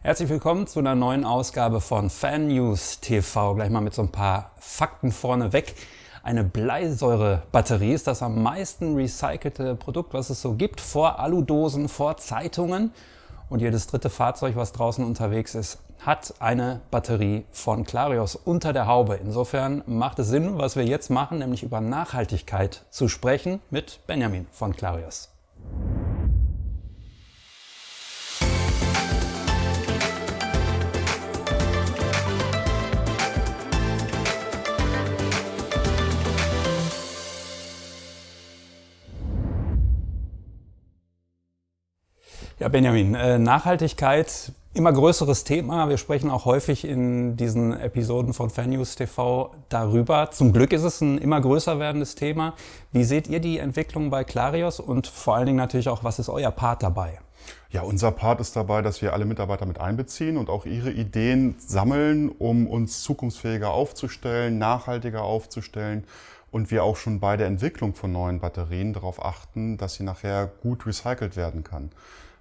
Herzlich willkommen zu einer neuen Ausgabe von Fan News TV. Gleich mal mit so ein paar Fakten vorneweg. Eine Bleisäurebatterie ist das am meisten recycelte Produkt, was es so gibt, vor Aludosen, vor Zeitungen. Und jedes dritte Fahrzeug, was draußen unterwegs ist, hat eine Batterie von Clarios unter der Haube. Insofern macht es Sinn, was wir jetzt machen, nämlich über Nachhaltigkeit zu sprechen mit Benjamin von Clarios. Ja, Benjamin, Nachhaltigkeit, immer größeres Thema. Wir sprechen auch häufig in diesen Episoden von Fan News TV darüber. Zum Glück ist es ein immer größer werdendes Thema. Wie seht ihr die Entwicklung bei Clarios und vor allen Dingen natürlich auch, was ist euer Part dabei? Ja, unser Part ist dabei, dass wir alle Mitarbeiter mit einbeziehen und auch ihre Ideen sammeln, um uns zukunftsfähiger aufzustellen, nachhaltiger aufzustellen. Und wir auch schon bei der Entwicklung von neuen Batterien darauf achten, dass sie nachher gut recycelt werden kann.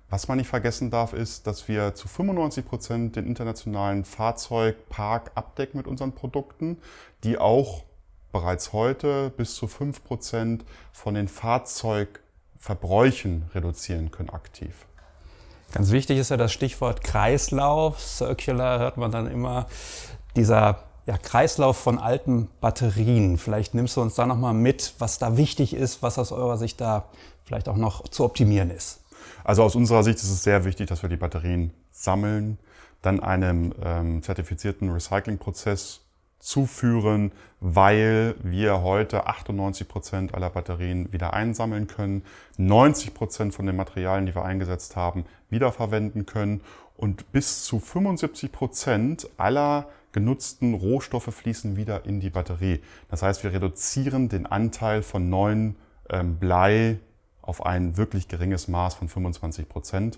Was man nicht vergessen darf, ist, dass wir zu 95% den internationalen Fahrzeugpark abdecken mit unseren Produkten, die auch bereits heute bis zu 5% von den Fahrzeugverbräuchen reduzieren können aktiv. Ganz wichtig ist ja das Stichwort Kreislauf. Circular hört man dann immer. Dieser Kreislauf von alten Batterien. Vielleicht nimmst du uns da nochmal mit, was da wichtig ist, was aus eurer Sicht da vielleicht auch noch zu optimieren ist. Also aus unserer Sicht ist es sehr wichtig, dass wir die Batterien sammeln, dann einem zertifizierten Recyclingprozess zuführen, weil wir heute 98% aller Batterien wieder einsammeln können, 90% von den Materialien, die wir eingesetzt haben, wiederverwenden können und bis zu 75% aller genutzten Rohstoffe fließen wieder in die Batterie. Das heißt, wir reduzieren den Anteil von neuen Blei auf ein wirklich geringes Maß von 25%.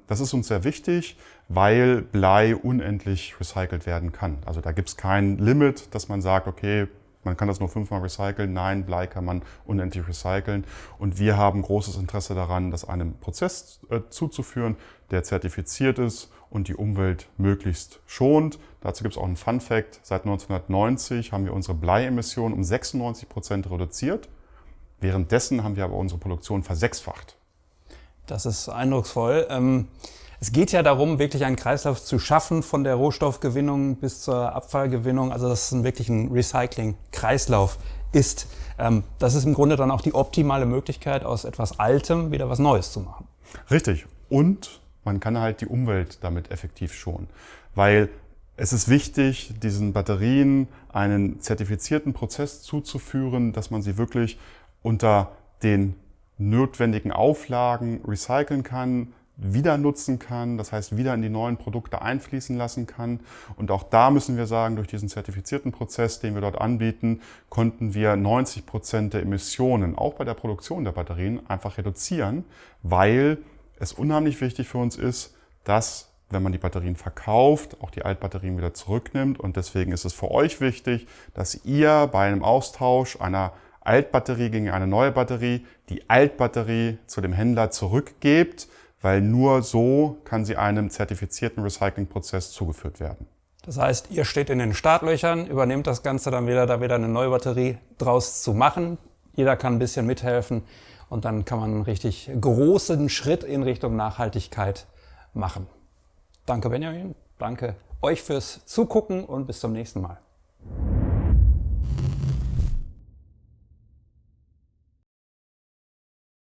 Das ist uns sehr wichtig, weil Blei unendlich recycelt werden kann. Also da gibt es kein Limit, dass man sagt, okay, man kann das nur 5-mal recyceln. Nein, Blei kann man unendlich recyceln. Und wir haben großes Interesse daran, das einem Prozess zuzuführen, der zertifiziert ist und die Umwelt möglichst schont. Dazu gibt es auch einen Fun Fact. Seit 1990 haben wir unsere Bleiemissionen um 96% reduziert. Währenddessen haben wir aber unsere Produktion versechsfacht. Das ist eindrucksvoll. Es geht ja darum, wirklich einen Kreislauf zu schaffen, von der Rohstoffgewinnung bis zur Abfallgewinnung. Also dass es wirklich ein Recycling-Kreislauf ist. Das ist im Grunde dann auch die optimale Möglichkeit, aus etwas Altem wieder was Neues zu machen. Richtig. Und man kann halt die Umwelt damit effektiv schonen. Weil es ist wichtig, diesen Batterien einen zertifizierten Prozess zuzuführen, dass man sie wirklich unter den notwendigen Auflagen recyceln kann, wieder nutzen kann, das heißt wieder in die neuen Produkte einfließen lassen kann. Und auch da müssen wir sagen, durch diesen zertifizierten Prozess, den wir dort anbieten, konnten wir 90% der Emissionen, auch bei der Produktion der Batterien, einfach reduzieren, weil es unheimlich wichtig für uns ist, dass, wenn man die Batterien verkauft, auch die Altbatterien wieder zurücknimmt. Und deswegen ist es für euch wichtig, dass ihr bei einem Austausch einer Altbatterie gegen eine neue Batterie die Altbatterie zu dem Händler zurückgebt, weil nur so kann sie einem zertifizierten Recyclingprozess zugeführt werden. Das heißt, ihr steht in den Startlöchern, übernehmt das Ganze dann wieder, da wieder eine neue Batterie draus zu machen. Jeder kann ein bisschen mithelfen und dann kann man einen richtig großen Schritt in Richtung Nachhaltigkeit machen. Danke Benjamin, danke euch fürs Zugucken und bis zum nächsten Mal.